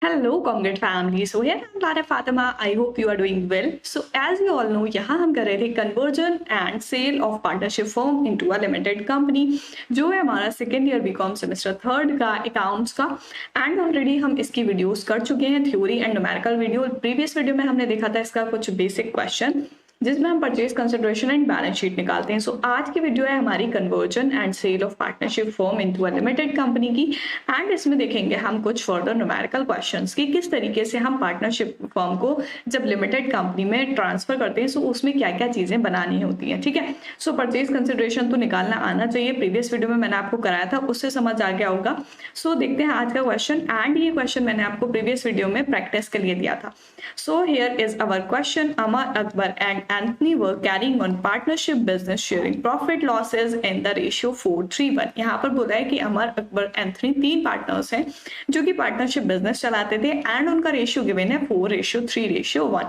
Hello, Congrat family. So here I'm Lara Fatima. I hope you are doing well. So as you all know, यहाँ हम कर रहे थे conversion and sale of partnership firm into a limited company, जो है हमारा second year BCom semester third का accounts का। एंड ऑलरेडी हम इसकी वीडियोस कर चुके हैं, theory and numerical video. Previous video में हमने देखा था इसका कुछ बेसिक क्वेश्चन जिसमें हम purchase consideration and balance sheet निकालते हैं। सो आज की वीडियो है हमारी conversion and sale of partnership firm into a limited company की। एंड इसमें देखेंगे हम कुछ फर्दर न्यूमेरिकल क्वेश्चंस की, किस तरीके से हम पार्टनरशिप फर्म को जब लिमिटेड कंपनी में ट्रांसफर करते हैं सो उसमें क्या क्या चीजें बनानी होती हैं। ठीक है, सो परचेज कंसिडरेशन तो निकालना आना चाहिए। प्रीवियस वीडियो में मैंने आपको कराया था, उससे समझ आ गया होगा। सो देखते हैं आज का क्वेश्चन। एंड ये क्वेश्चन मैंने आपको प्रीवियस वीडियो में प्रैक्टिस के लिए दिया था। So here is our question. Amar, Akbar and Anthony were carrying on partnership business, sharing profit losses in the ratio 4:3:1। यहाँ पर बोला है कि अमर, अकबर, एंथनी तीन पार्टनर्स हैं जो कि पार्टनरशिप बिजनेस चलाते थे एंड उनका रेशियो गिवन है 4:3:1।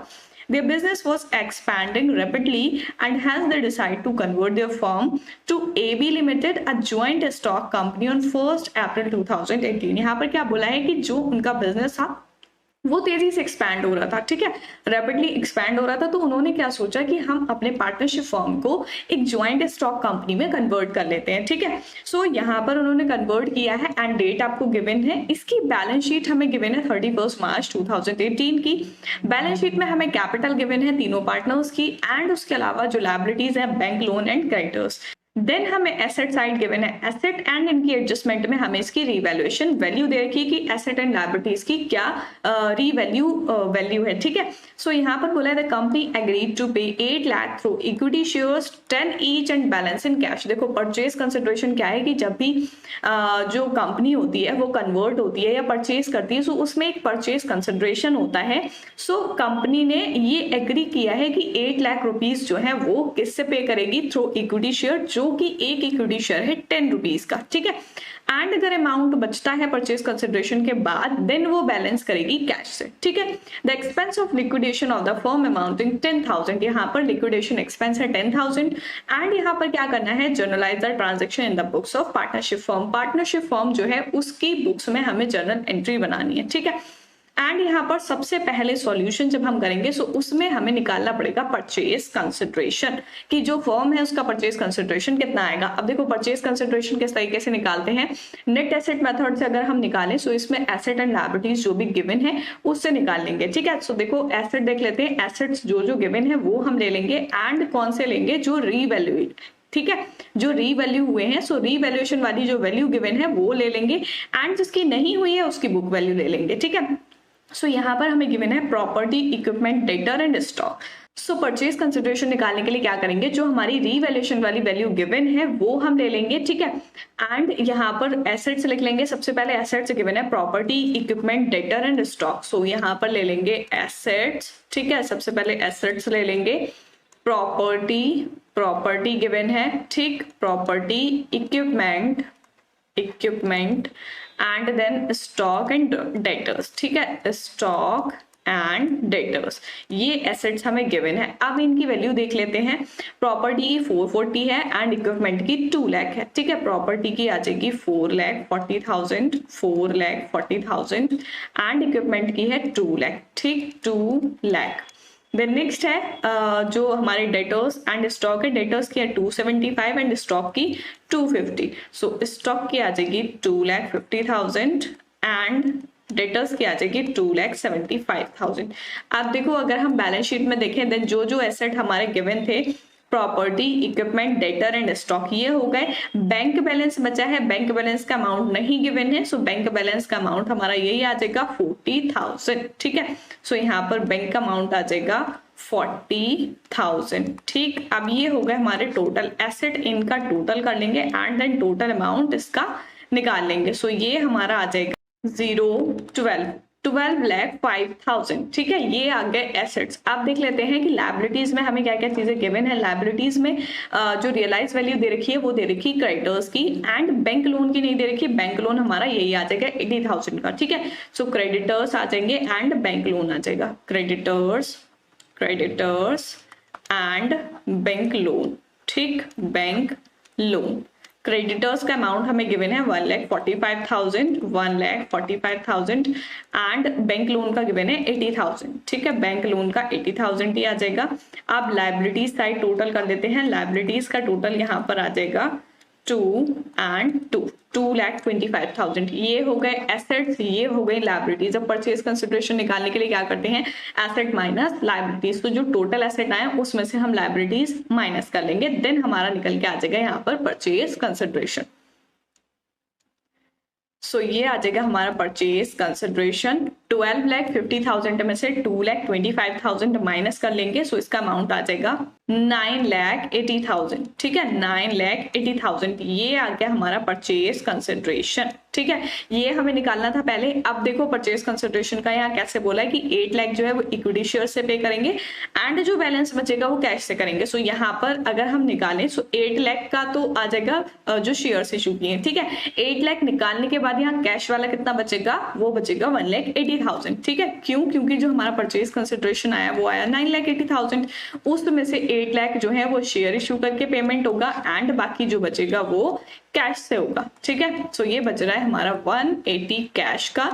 Their business was expanding rapidly and hence they decided to convert their firm to AB Limited, a joint stock company on 1st April 2018। यहाँ पर क्या बोला है कि जो उनका बिजनेस था वो तेजी से एक्सपैंड हो रहा था। ठीक है, रैपिडली एक्सपैंड हो रहा था, तो उन्होंने क्या सोचा कि हम अपने पार्टनरशिप फर्म को एक ज्वाइंट स्टॉक कंपनी में कन्वर्ट कर लेते हैं। ठीक है, सो यहाँ पर उन्होंने कन्वर्ट किया है एंड डेट आपको गिवन है। इसकी बैलेंस शीट हमें गिवन है 31 मार्च 2018 की। बैलेंस शीट में हमें कैपिटल गिवन है तीनों पार्टनर्स की एंड उसके अलावा जो लायबिलिटीज है bank loan and creditors. Then हमें एसेट साइड गिवन है एसेट एंड इनकी एडजस्टमेंट में हमें इसकी रीवैल्यूएशन वैल्यू दे रखी है कि एसेट एंड लायबिलिटीज की क्या वैल्यू है। ठीक है, सो यहाँ पर बोला है द कंपनी एग्रीड टू पे 8 lakh through equity shares 10 each and balance in cash. देखो परचेज कंसिडरेशन क्या है कि जब भी जो कंपनी होती है वो कन्वर्ट होती है या परचेज करती है, सो उसमें एक परचेज कंसिडरेशन होता है। सो कंपनी ने ये एग्री किया है कि 8 लाख रुपीज जो है वो किससे पे करेगी, थ्रू इक्विटी शेयर, जो कि एक इक्विटी शेयर है 10 रुपीज का। ठीक है, एंड अगर अमाउंट बचता है परचेज कंसिडरेशन के बाद देन वो बैलेंस करेगी कैश से। ठीक है, the expense of liquidation of the firm amounting 10,000। यहाँ पर लिक्विडेशन एक्सपेंस है 10,000 एंड यहाँ पर क्या करना है, generalized the transaction in the books of partnership firm. Partnership firm जो है उसकी बुक्स में हमें जर्नल एंट्री बनानी है। ठीक है, एंड यहाँ पर सबसे पहले सॉल्यूशन जब हम करेंगे सो उसमें हमें निकालना पड़ेगा परचेज कंसिडरेशन कि जो फर्म है उसका परचेज कंसिडरेशन कितना आएगा। अब देखो परचेज कंसिडरेशन किस तरीके से निकालते हैं, नेट एसेट मेथड से अगर हम निकालें सो इसमें एसेट एंड लायबिलिटीज जो भी गिवन है उससे निकाल लेंगे। ठीक है, सो देखो एसेट देख लेते हैं, एसेट्स जो जो गिवन है वो हम ले लेंगे एंड कौन से लेंगे, जो रीवैल्यूएट। ठीक है, जो रीवैल्यू हुए हैं सो रीवैल्यूएशन वाली जो वैल्यू गिवन है वो ले लेंगे एंड जिसकी नहीं हुई है उसकी बुक वैल्यू ले लेंगे। ठीक है, सो यहाँ पर हमें गिवन है property, equipment, debtor and stock. So purchase consideration निकालने के लिए क्या करेंगे, जो हमारी रीवैल्यूएशन वाली वैल्यू गिवन है वो हम ले लेंगे। ठीक है, एंड यहाँ पर एसेट्स लिख लेंगे। सबसे पहले एसेट्स गिवन है property, equipment, debtor and stock. So यहाँ पर ले लेंगे एसेट्स। ठीक है, सबसे पहले एसेट्स ले लेंगे, प्रॉपर्टी गिवन है। ठीक, property, equipment and then stock and debtors. ठीक है, स्टॉक एंड डेटर्स, ये एसेट्स हमें गिवन है। अब इनकी वैल्यू देख लेते हैं। प्रॉपर्टी की 440 है एंड इक्विपमेंट की 2 लाख है। ठीक है, प्रॉपर्टी की आ जाएगी 4,40,000 एंड इक्विपमेंट की है 2 लाख। ठीक, 2 लाख। देन नेक्स्ट है जो हमारे डेटर्स एंड स्टॉक है, डेटर्स की है 275 एंड स्टॉक की 250। सो स्टॉक की आ जाएगी 2,50,000 एंड डेटर्स की आ जाएगी 2,75,000। अब देखो अगर हम बैलेंस शीट में देखें देन जो जो एसेट हमारे गिवन थे, property, equipment, debtor and stock, ये हो गए। बैंक बैलेंस बचा है, बैंक बैलेंस का अमाउंट नहीं गिवन है, सो बैंक बैलेंस का अमाउंट हमारा यही आ जाएगा 40,000। ठीक है, सो यहाँ पर बैंक का अमाउंट आ जाएगा 40,000। ठीक, अब ये हो गए हमारे टोटल एसेट, इनका टोटल कर लेंगे एंड देन टोटल अमाउंट इसका निकाल लेंगे। सो ये हमारा आ जाएगा 12,05,000। ठीक है, ये आ गए एसेट्स। आप देख लेते हैं कि लायबिलिटीज में हमें क्या क्या चीजें गिवन है। लायबिलिटीज में जो रियलाइज वैल्यू दे रखी है वो दे रखी क्रेडिटर्स की एंड बैंक लोन की नहीं दे रखी। बैंक लोन हमारा यही आ जाएगा 80,000 का। ठीक है, सो क्रेडिटर्स आ जाएंगे एंड बैंक लोन आ जाएगा, क्रेडिटर्स एंड बैंक लोन। ठीक, बैंक लोन। क्रेडिटर्स का अमाउंट हमें गिवन है 1,45,000 एंड बैंक लोन का गिवन है 80,000। ठीक है, बैंक लोन का 80,000 ही आ जाएगा। अब लाइबिलिटीज साइड टोटल कर लेते हैं। लाइबिलिटीज का टोटल यहाँ पर आ जाएगा 2 and 2,25,000। ये हो गए एसेट्स, ये हो गई लाइबिलिटीज। अब परचेज कंसिडरेशन निकालने के लिए क्या करते हैं, एसेट माइनस लाइबिलिटीज। तो जो टोटल एसेट आए उसमें से हम लाइबिलिटीज माइनस कर लेंगे, देन हमारा निकल के आ जाएगा यहाँ पर परचेज कंसिडरेशन। सो ये आ जाएगा हमारा परचेज कंसिडरेशन। 12,50,000 में से 2,25,000 माइनस कर लेंगे, सो इसका अमाउंट आ जाएगा 9,80,000। ठीक है, 9,80,000 ये आ गया हमारा परचेज कंसिडरेशन। ठीक है, ये हमें निकालना था पहले। अब देखो परचेज कंसिडरेशन का यहाँ कैसे बोला है कि 8 लाख जो है वो इक्विटी शेयर से पे करेंगे एंड जो बैलेंस बचेगा वो कैश से करेंगे। सो यहाँ पर अगर हम निकालें सो 8 लाख का तो आ जाएगा जो शेयर इशू किए हैं। ठीक है, 8 लाख निकालने के बाद यहाँ कैश वाला कितना बचेगा, वो बचेगा 1,80,000। ठीक है, क्यों, क्योंकि जो हमारा परचेज कंसिडरेशन आया वो आया 9,80,000। उसमें से 8 लाख जो है वो शेयर इशू करके पेमेंट होगा एंड बाकी जो बचेगा वो कैश से होगा। ठीक है, सो ये बच रहा है हमारा 180 कैश का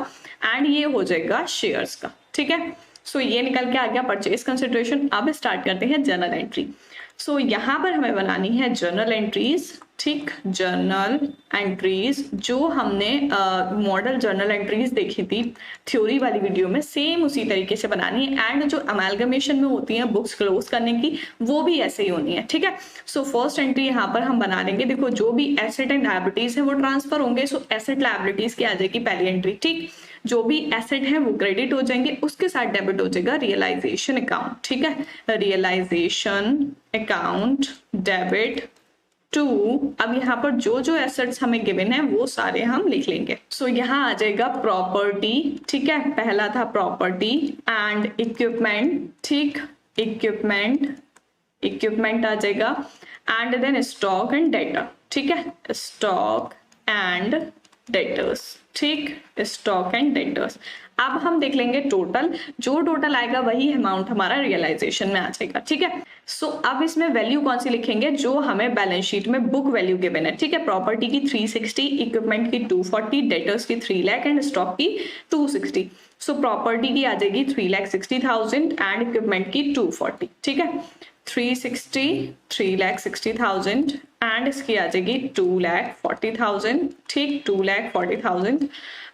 एंड ये हो जाएगा शेयर्स का। ठीक है, सो ये निकल के आ गया परचेज कंसिडरेशन। अब स्टार्ट करते हैं जर्नल एंट्री। सो यहाँ पर हमें बनानी है जर्नल एंट्रीज। ठीक, जर्नल एंट्रीज जो हमने मॉडल जर्नल एंट्रीज देखी थी थ्योरी वाली वीडियो में, सेम उसी तरीके से बनानी है एंड जो अमेलगमेशन में होती है बुक्स क्लोज करने की वो भी ऐसे ही होनी है। ठीक है, सो फर्स्ट एंट्री यहाँ पर हम बना लेंगे। देखो जो भी एसेट एंड लायबिलिटीज है वो ट्रांसफर होंगे, सो एसेट लायबिलिटीज की आ जाएगी पहली एंट्री। ठीक, जो भी एसेट है वो क्रेडिट हो जाएंगे, उसके साथ डेबिट हो जाएगा रियलाइजेशन अकाउंट। ठीक है, रियलाइजेशन अकाउंट डेबिट टू। अब यहाँ पर जो जो एसेट्स हमें गिवन है वो सारे हम लिख लेंगे। सो यहाँ आ जाएगा प्रॉपर्टी। ठीक है, पहला था प्रॉपर्टी एंड इक्विपमेंट। ठीक, इक्विपमेंट आ जाएगा and then stock and data. ठीक है, स्टॉक एंड डेटर्स। ठीक, स्टॉक एंड डेटर्स। अब हम देख लेंगे टोटल, जो टोटल आएगा वही अमाउंट हमारा रियलाइजेशन में आ जाएगा। ठीक है, सो अब इसमें वैल्यू कौन सी लिखेंगे, जो हमें बैलेंस शीट में बुक वैल्यू गिवन है। ठीक है, प्रॉपर्टी की 360, इक्विपमेंट की 240, डेटर्स की 3 लाख एंड स्टॉक की 260। सो प्रॉपर्टी की आ जाएगी 3,60,000 एंड इक्विपमेंट की 240। ठीक है, 3,60,000 एंड इसकी आ जाएगी 2,40,000। ठीक, 2,40,000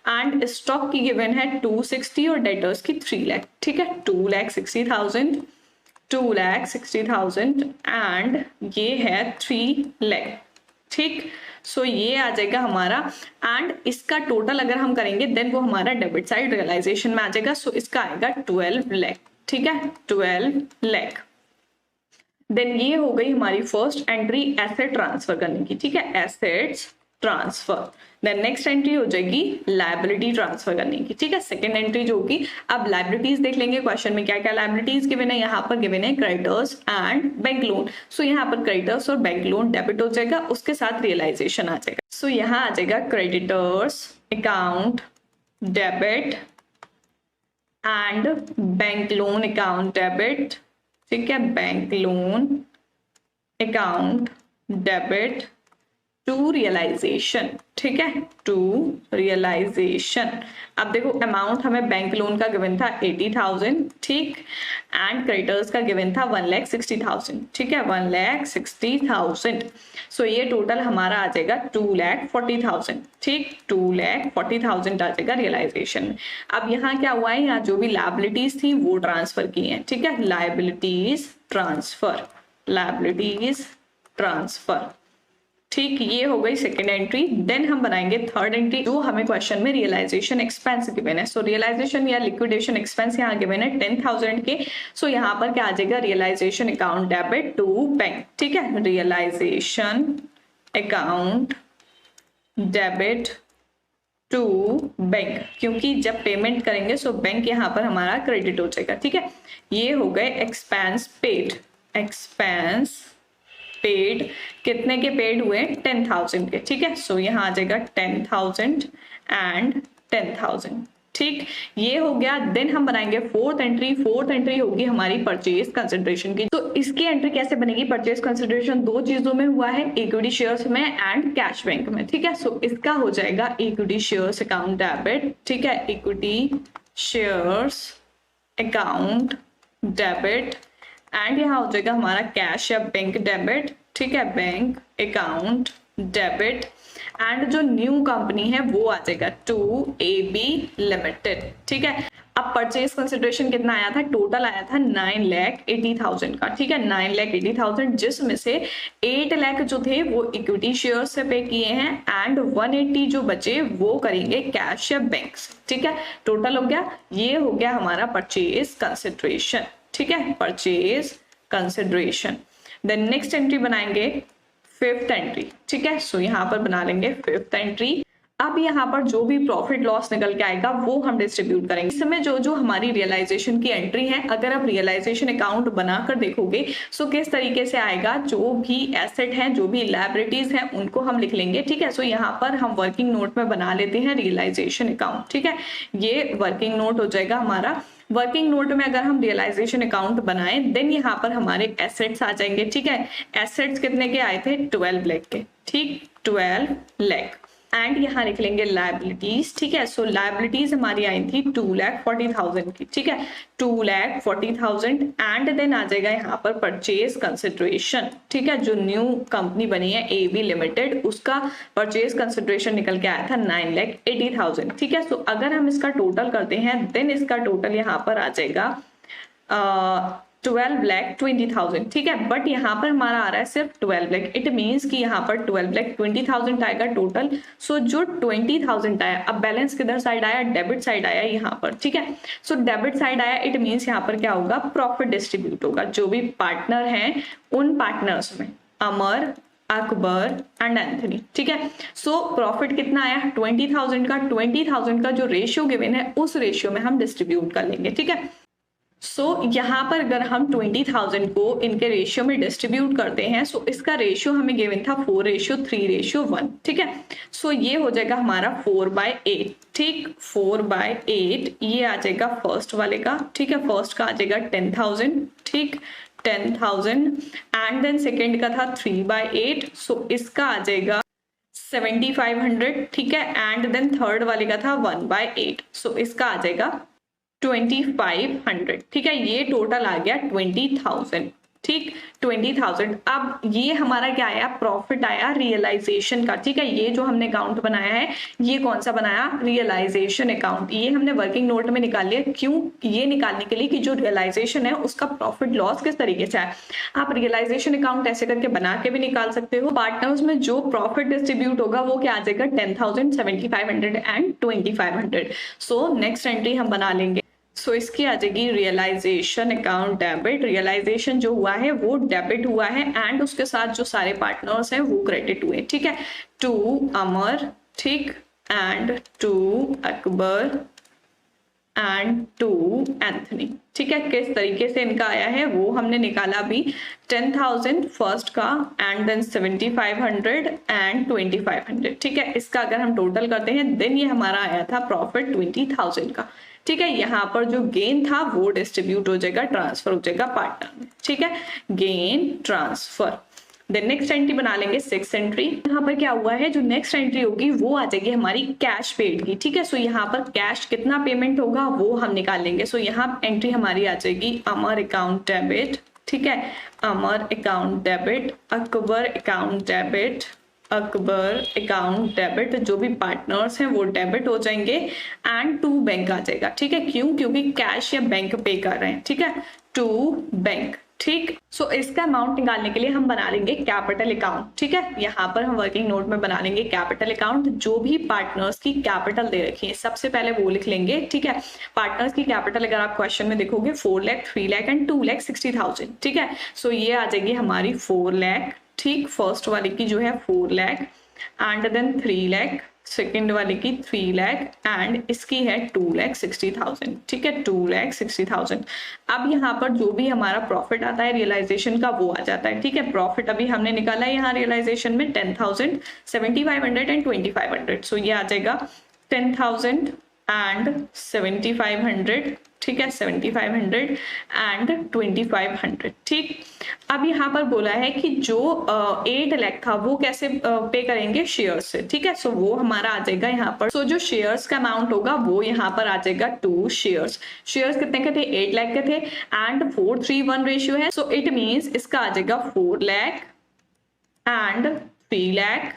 एंड स्टॉक की गिवन है 260 और डेटर्स की 3 लाख। ठीक है, 2,60,000 एंड ये है 3 लाख। ठीक, सो ये आ जाएगा हमारा एंड इसका टोटल अगर हम करेंगे देन वो हमारा डेबिट साइड रियलाइजेशन में आ जाएगा। सो इसका आएगा 12 लाख। ठीक है, 12 लाख। देन ये हो गई हमारी फर्स्ट एंट्री एसेट ट्रांसफर करने की। ठीक है, assets transfer. Then next entry हो जाएगी लायबिलिटी ट्रांसफर करने की। ठीक है, सेकंड एंट्री जो होगी, अब लायबिलिटीज देख लेंगे क्वेश्चन में क्या क्या लायबिलिटीज गिवन है। यहाँ पर गिवन है क्रेडिटर्स एंड बैंक लोन। सो यहाँ पर क्रेडिटर्स और बैंक लोन डेबिट हो जाएगा, उसके साथ रियलाइजेशन आ जाएगा। सो यहाँ आ जाएगा creditors account debit and bank loan account debit. ठीक है, bank loan account debit to realisation. ठीक है, टू रियलाइजेशन। अब देखो अमाउंट हमें बैंक लोन का गिवन था 80,000। ठीक, एंड क्रेडिटर्स का गिवन था 1,60,000। ठीक है, 1,60,000। सो ये टोटल हमारा आ जाएगा 2,40,000। ठीक, 2,40,000 आ जाएगा रियलाइजेशन। अब यहाँ क्या हुआ है, यहाँ जो भी लायबिलिटीज थी वो ट्रांसफर की हैं। ठीक है, लायबिलिटीज ट्रांसफर, लायबिलिटीज ट्रांसफर। ठीक, ये हो गई सेकेंड एंट्री। देन हम बनाएंगे थर्ड एंट्री, जो हमें क्वेश्चन में रियलाइजेशन एक्सपेंस गिवन है। सो रियलाइजेशन या लिक्विडेशन एक्सपेंस यहाँ गिवन है 10,000 के। सो यहाँ पर क्या आ जाएगा, realisation account debit to bank. ठीक है, realisation account debit to bank, क्योंकि जब पेमेंट करेंगे सो बैंक यहाँ पर हमारा क्रेडिट हो जाएगा। ठीक है, ये हो गए एक्सपेंस पेड। एक्सपेंस पेड कितने के पेड हुए, 10,000 के। ठीक है, सो यहाँ आ जाएगा 10,000 एंड 10,000। ठीक, ये हो गया। देन हम बनाएंगे फोर्थ एंट्री। फोर्थ एंट्री होगी हमारी परचेज कंसिडरेशन की। तो इसकी एंट्री कैसे बनेगी? परचेज कंसिडरेशन दो चीजों में हुआ है, इक्विटी शेयर्स में एंड कैश बैंक में। ठीक है, सो इसका हो जाएगा इक्विटी शेयर्स अकाउंट डेबिट। ठीक है, equity shares account debit and यहाँ हो जाएगा हमारा कैश या बैंक डेबिट। ठीक है, बैंक अकाउंट डेबिट एंड जो न्यू कंपनी है वो आ जाएगा 2AB लिमिटेड। ठीक है, अब परचेज कंसिडरेशन कितना आया था? टोटल आया था 9,80,000 का। ठीक है, 9,80,000 जिसमें से 8 लाख जो थे वो इक्विटी शेयर से पे किए हैं एंड 180 जो बचे वो करेंगे कैश या बैंक से। ठीक है, टोटल हो गया, ये हो गया हमारा परचेज कंसिडरेशन। ठीक है, purchase consideration. Then next entry बनाएंगे फिफ्थ एंट्री। ठीक है, सो यहाँ पर बना लेंगे फिफ्थ एंट्री। अब यहाँ पर जो भी प्रॉफिट लॉस निकल के आएगा वो हम डिस्ट्रीब्यूट करेंगे। इस समय जो जो हमारी रियलाइजेशन की एंट्री है, अगर आप रियलाइजेशन अकाउंट बनाकर देखोगे सो किस तरीके से आएगा, जो भी एसेट हैं, जो भी लायबिलिटीज हैं, उनको हम लिख लेंगे। ठीक है, सो यहाँ पर हम वर्किंग नोट में बना लेते हैं रियलाइजेशन अकाउंट। ठीक है, ये वर्किंग नोट हो जाएगा हमारा। वर्किंग नोट में अगर हम रियलाइजेशन अकाउंट बनाएं देन यहाँ पर हमारे एसेट्स आ जाएंगे। ठीक है, एसेट्स कितने के आए थे? 12 लाख के। ठीक, 12 लाख एंड यहाँ लिख लेंगे लायबिलिटीज। ठीक है, सो लायबिलिटीज हमारी आई थी 2,40,000 की। ठीक है, 2,40,000 एंड देन आ जाएगा यहाँ पर परचेज कंसिडरेशन। ठीक है, जो न्यू कंपनी बनी है AB लिमिटेड उसका परचेज कंसिडरेशन निकल के आया था 9,80,000। ठीक है, सो अगर हम इसका टोटल करते हैं देन इसका टोटल यहाँ पर आ जाएगा 12,20,000। ठीक है, बट यहाँ पर हमारा आ रहा है सिर्फ 12 लाख। इट मीन्स कि यहाँ पर 12,20,000 आएगा टोटल। सो जो 20,000 आया, अब बैलेंस किधर साइड आया? डेबिट साइड आया यहाँ पर। ठीक है, सो डेबिट साइड आया, इट मीन्स यहाँ पर क्या होगा? प्रॉफिट डिस्ट्रीब्यूट होगा। जो भी पार्टनर हैं उन पार्टनर्स में अमर, अकबर एंड एंथनी। ठीक है, सो प्रॉफिट कितना आया? 20,000 का। 20,000 का जो रेशियो गिवन है उस रेशियो में हम डिस्ट्रीब्यूट कर लेंगे। ठीक है, सो यहाँ पर अगर हम 20,000 को इनके रेशियो में डिस्ट्रीब्यूट करते हैं सो इसका रेशियो हमें गिवन था 4:3:1। ठीक है, सो ये हो जाएगा हमारा 4/8। ठीक, 4/8 ये आ जाएगा फर्स्ट वाले का। ठीक है, फर्स्ट का आ जाएगा 10,000। ठीक, 10,000 एंड देन सेकेंड का था 3/8, सो इसका आ जाएगा 7,500। ठीक है, एंड देन थर्ड वाले का था 1/8, सो इसका आ जाएगा 2,500। ठीक है, ये टोटल आ गया 20,000। ठीक, 20,000। अब ये हमारा क्या आया? प्रॉफिट आया रियलाइजेशन का। ठीक है, ये जो हमने अकाउंट बनाया है ये कौन सा बनाया? Realisation account. ये हमने वर्किंग नोट में निकाल लिया। क्यों? ये निकालने के लिए कि जो रियलाइजेशन है उसका प्रॉफिट लॉस किस तरीके से है। आप रियलाइजेशन अकाउंट ऐसे करके बना के भी निकाल सकते हो। पार्टनर्स में जो प्रॉफिट डिस्ट्रीब्यूट होगा वो क्या आ जाएगा? 10,000, 7,500 एंड 2,500। सो नेक्स्ट एंट्री हम बना लेंगे। सो इसकी आ जाएगी रियलाइजेशन अकाउंट डेबिट। रियलाइजेशन जो हुआ है वो डेबिट हुआ है एंड उसके साथ जो सारे पार्टनर्स हैं वो क्रेडिट हुए। ठीक है, 2 अमर, ठीक, एंड 2 अकबर एंड 2 एंथनी। ठीक है, किस तरीके से इनका आया है वो हमने निकाला अभी। 10,000 फर्स्ट का एंड देन 7,500 एंड 2,500। ठीक है, इसका अगर हम टोटल करते हैं देन ये हमारा आया था प्रॉफिट 20,000 का। ठीक है, यहाँ पर जो गेन था वो डिस्ट्रीब्यूट हो जाएगा, ट्रांसफर हो जाएगा पार्टनर में। ठीक है, gain transfer. Then next entry बना लेंगे सिक्स एंट्री। यहाँ पर क्या हुआ है? जो नेक्स्ट एंट्री होगी वो आ जाएगी हमारी कैश पेड की। ठीक है, सो यहाँ पर कैश कितना पेमेंट होगा वो हम निकाल लेंगे। सो यहाँ एंट्री हमारी आ जाएगी अमर अकाउंट डेबिट। ठीक है, Amar account debit, Akbar account debit, Akbar account debit. जो भी पार्टनर्स हैं वो डेबिट हो जाएंगे एंड 2 बैंक आ जाएगा। ठीक है, क्यों? क्योंकि कैश या बैंक पे कर रहे हैं। ठीक है, 2 बैंक। ठीक, सो इसका अमाउंट निकालने के लिए हम बना लेंगे कैपिटल अकाउंट। ठीक है, यहाँ पर हम वर्किंग नोट में बना लेंगे कैपिटल अकाउंट। जो भी पार्टनर्स की कैपिटल दे रखी है सबसे पहले वो लिख लेंगे। ठीक है, पार्टनर्स की कैपिटल अगर आप क्वेश्चन में देखोगे 4 लाख, 3 लाख एंड 2,60,000। ठीक है, सो ये आ जाएगी हमारी 4 लाख। ठीक, फर्स्ट वाले की जो है 4 lakh and then 3 lakh, second वाले की 3 लाख एंड इसकी है 2,60,000। ठीक है, 2,60,000। अब यहाँ पर जो भी हमारा प्रॉफिट आता है रियलाइजेशन का वो आ जाता है। ठीक है, प्रॉफिट अभी हमने निकाला है यहाँ रियलाइजेशन में 10,000, 7,500 एंड 2,500। सो ये आ जाएगा 10,000 एंड 7500, ठीक है, 7500 एंड 2500, ठीक। अब यहाँ पर बोला है कि जो 8 लाख था वो कैसे पे करेंगे, शेयर से, ठीक है। सो वो हमारा आ जाएगा यहाँ पर, सो जो शेयर्स का अमाउंट होगा वो यहाँ पर आ जाएगा 2 शेयर्स। शेयर्स कितने के थे, 8 लाख के थे एंड 4:3:1 रेशियो है, सो इट मीन्स इसका आ जाएगा 4 लाख एंड 3 लाख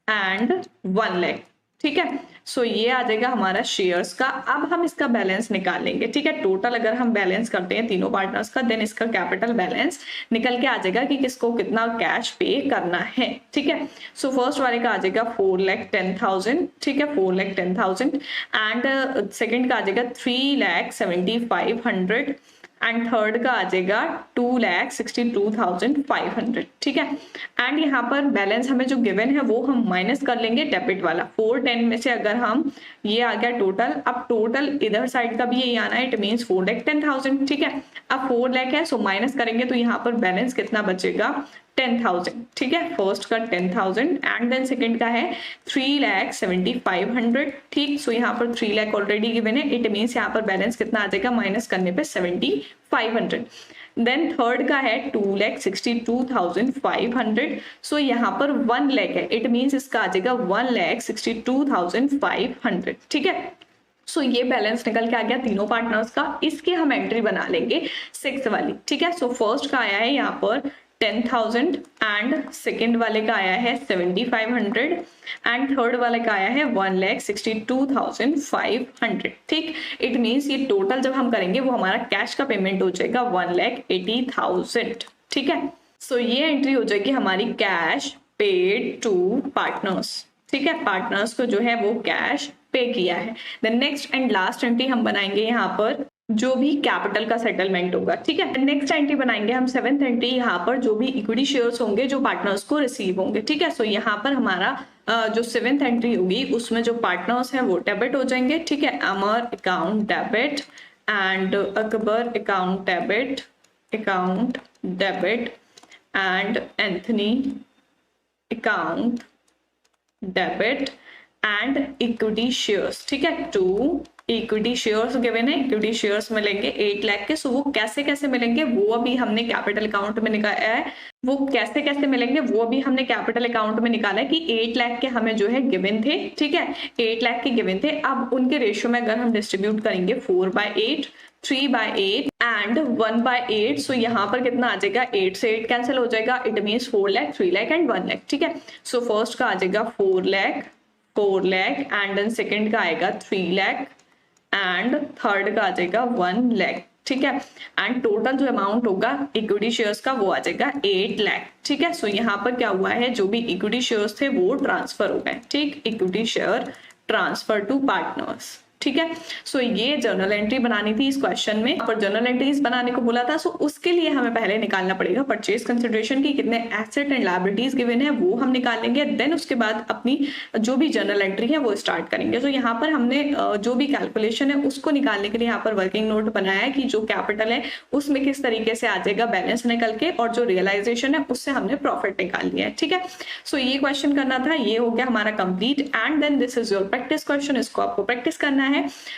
एंड 1 लाख, ठीक है। सो ये आ जाएगा हमारा शेयर्स का। अब हम इसका बैलेंस निकालेंगे, ठीक है। टोटल अगर हम बैलेंस करते हैं तीनों पार्टनर्स का, देन इसका कैपिटल बैलेंस निकल के आ जाएगा कि किसको कितना कैश पे करना है, ठीक है। सो फर्स्ट वाले का आ जाएगा 4,10,000, ठीक है, 4,10,000 एंड सेकंड का आ जाएगा 3,75,100 एंड थर्ड का आ जाएगा 2,62,500, ठीक है। एंड यहाँ पर बैलेंस हमें जो गिवन है वो हम माइनस कर लेंगे डेबिट वाला, 410 में से अगर हम, ये आ गया टोटल, अब टोटल इधर साइड का भी यही आना है, इट मीन्स 4,10,000, ठीक है। अब 4 लाख है, सो माइनस करेंगे तो यहाँ पर बैलेंस कितना बचेगा, 10,000, ठीक है। फर्स्ट का 10,000 एंड देन सेकंड का है 3,75,100, ठीक। सो यहाँ पर 3 लाख ऑलरेडी गिवन है, इट मीन्स यहाँ पर बैलेंस कितना आ जाएगा, माइनस करने पे 7,500। देन थर्ड का है 2,62,500, सो यहाँ पर 1 लाख है, इट मीन्स इसका आ जाएगा 1,62,500, ठीक है। सो ये बैलेंस निकल के आ गया तीनों पार्टनर्स का। इसके हम एंट्री बना लेंगे 6 वाली, ठीक है। सो फर्स्ट का आया है यहाँ पर 10,000 एंड सेकेंड वाले का आया है 7,500 एंड थर्ड वाले का आया है 1,62,500, ठीक। इट मीन्स ये टोटल जब हम करेंगे वो हमारा कैश का पेमेंट हो जाएगा 1,80,000, ठीक है। सो ये एंट्री हो जाएगी हमारी कैश पेड टू पार्टनर्स, ठीक है। पार्टनर्स को जो है वो कैश पे किया है। Then next and last entry हम बनाएंगे यहाँ पर जो भी कैपिटल का सेटलमेंट होगा, ठीक है। नेक्स्ट एंट्री बनाएंगे हम 7th एंट्री, यहाँ पर जो भी इक्विटी शेयर्स होंगे जो पार्टनर्स को रिसीव होंगे, ठीक है। सो यहाँ पर हमारा जो 7th एंट्री होगी उसमें जो पार्टनर्स हैं वो डेबिट हो जाएंगे, ठीक है। Amar account debit and Akbar account debit and Anthony account debit and equity shares, ठीक है। 2 इक्विटी शेयर्स गिवन है, इक्विटी शेयर्स मिलेंगे 8 लाख के। सो वो कैसे कैसे मिलेंगे वो अभी हमने कैपिटल अकाउंट में निकाला है, वो कैसे कैसे मिलेंगे वो अभी हमने कैपिटल अकाउंट में निकाला है कि 8 लाख के हमें जो है गिवन थे, ठीक है। 8 लाख के गिवन थे, अब उनके रेशियो में अगर हम डिस्ट्रीब्यूट करेंगे 4/8, 3/8 एंड 1/8, सो यहाँ पर कितना आ जाएगा, 8 से 8 कैंसिल हो जाएगा, it means 4 lakh, 3 lakh and 1 lakh, ठीक है। सो फर्स्ट का आ जाएगा 4 लाख एंड देन सेकेंड का आएगा 3 लाख एंड थर्ड का आ जाएगा 1 लाख, ठीक है। एंड टोटल जो अमाउंट होगा इक्विटी शेयर्स का वो आ जाएगा 8 लाख, ठीक है। सो यहाँ पर क्या हुआ है, जो भी इक्विटी शेयर्स थे वो ट्रांसफर हो गए, ठीक। Equity share transfer to partners, ठीक है। सो ये जर्नल एंट्री बनानी थी इस क्वेश्चन में, पर जर्नल एंट्रीज बनाने को बोला था। सो उसके लिए हमें पहले निकालना पड़ेगा परचेज कंसिडरेशन की कितने एसेट एंड लायबिलिटीज गिवन है वो हम निकाल लेंगे, देन उसके बाद अपनी जो भी जर्नल एंट्री है वो स्टार्ट करेंगे। तो यहाँ पर हमने जो भी कैलकुलेशन है उसको निकालने के लिए यहाँ पर वर्किंग नोट बनाया है कि जो कैपिटल है उसमें किस तरीके से आ जाएगा बैलेंस निकल के, और जो रियलाइजेशन है उससे हमने प्रॉफिट निकाल लिया है, ठीक है। सो ये क्वेश्चन करना था, ये हो गया हमारा complete and then this is your practice question, इसको आपको प्रैक्टिस करना है।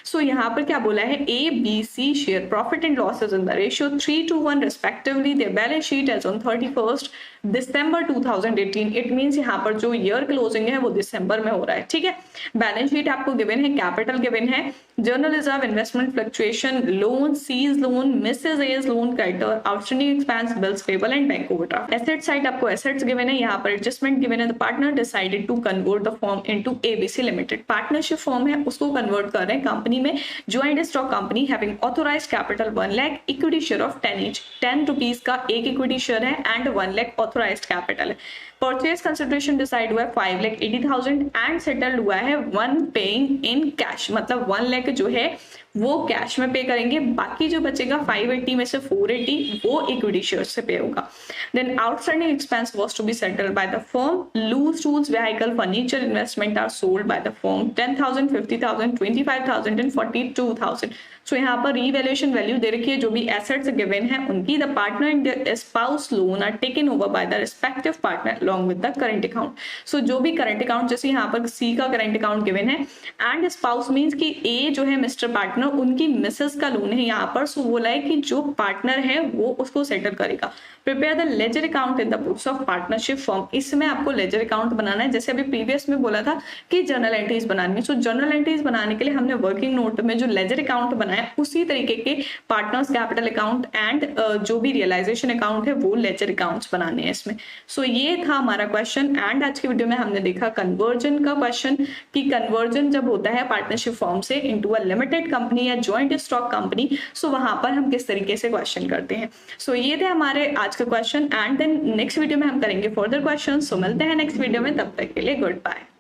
सो यहाँ पर क्या बोला है, A, B, C share profit and losses in the ratio 3:1 respectively, their balance sheet as on 31st December 2018। It means यहाँ पर जो ईयर क्लोजिंग है वो दिसंबर में हो रहा है, ठीक है। बैलेंस शीट आपको गिवन है, कैपिटल गिवन है, general reserve, investment fluctuation, loan, C's loan, Mrs A's loan, creditor, outstanding expense, bills payable and bank overdraft. Asset side आपको एसेट्स गिवन है, यहाँ पर एडजस्टमेंट गिवन है। The partner decided to convert the firm into ABC limited, partnership firm है उसको convert कर रहे हैं कंपनी में। Joint stock company having authorised capital 1 lakh, equity share of 10 each, 10 rupees का एक इक्विटी शेयर है एंड 1 लाख ऑथोराइज्ड कैपिटल है। परचेज कंसिडरेशन डिसाइड हुआ है 5,80,000 एंड सेटल्ड हुआ है 1 पेइंग इन कैश, मतलब 1 लाख जो है वो कैश में पे करेंगे, बाकी जो बचेगा 580 में से 480 वो इक्विटी शेयर से पे होगा। Then outstanding expense was to be settled by the firm, loose tools, vehicle, furniture, investment are sold by the firm 10,000, 50,000, 45,000 and 42,000। So यहाँ पर रीवैल्यूएशन वैल्यू दे रखी है, जो भी एसेट्स गिवन है उनकी, the partner and the spouse loan are taken over by the respective partner along with the current account. So जो भी करंट अकाउंट, जैसे यहाँ पर सी का करंट अकाउंट गिवन है एंड स्पाउस मीन्स कि ए जो है मिस्टर पार्टनर, उनकी मिसेस का लोन है यहाँ पर। सो बोला है कि जो पार्टनर है वो उसको सेटल करेगा। Prepare the ledger account in the books of partnership form. इसमें आपको लेजर अकाउंट बनाना है, जैसे अभी प्रीवियस में बोला था कि जर्नल एंट्रीज बनानी है। सो जर्नल एंट्रीज बनाने के लिए हमने वर्किंग नोट में जो लेजर अकाउंट बनाया उसी तरीके के पार्टनर्स कैपिटल अकाउंट एंड जो भी रियलाइजेशन अकाउंट है वो लेजर अकाउंट्स बनाने हैं इसमें। सो ये था हमारा क्वेश्चन एंड आज की वीडियो में हमने देखा कन्वर्जन का क्वेश्चन कि कन्वर्जन जब होता है पार्टनरशिप फॉर्म से इनटू अ लिमिटेड कंपनी या जॉइंट स्टॉक कंपनी, सो वहां पर हम किस तरीके से क्वेश्चन करते हैं। सो ये थे हमारे आज का question and then next video में हम करेंगे फर्दर क्वेश्चन। सो मिलते हैं नेक्स्ट वीडियो में, तब तक के लिए गुड बाय।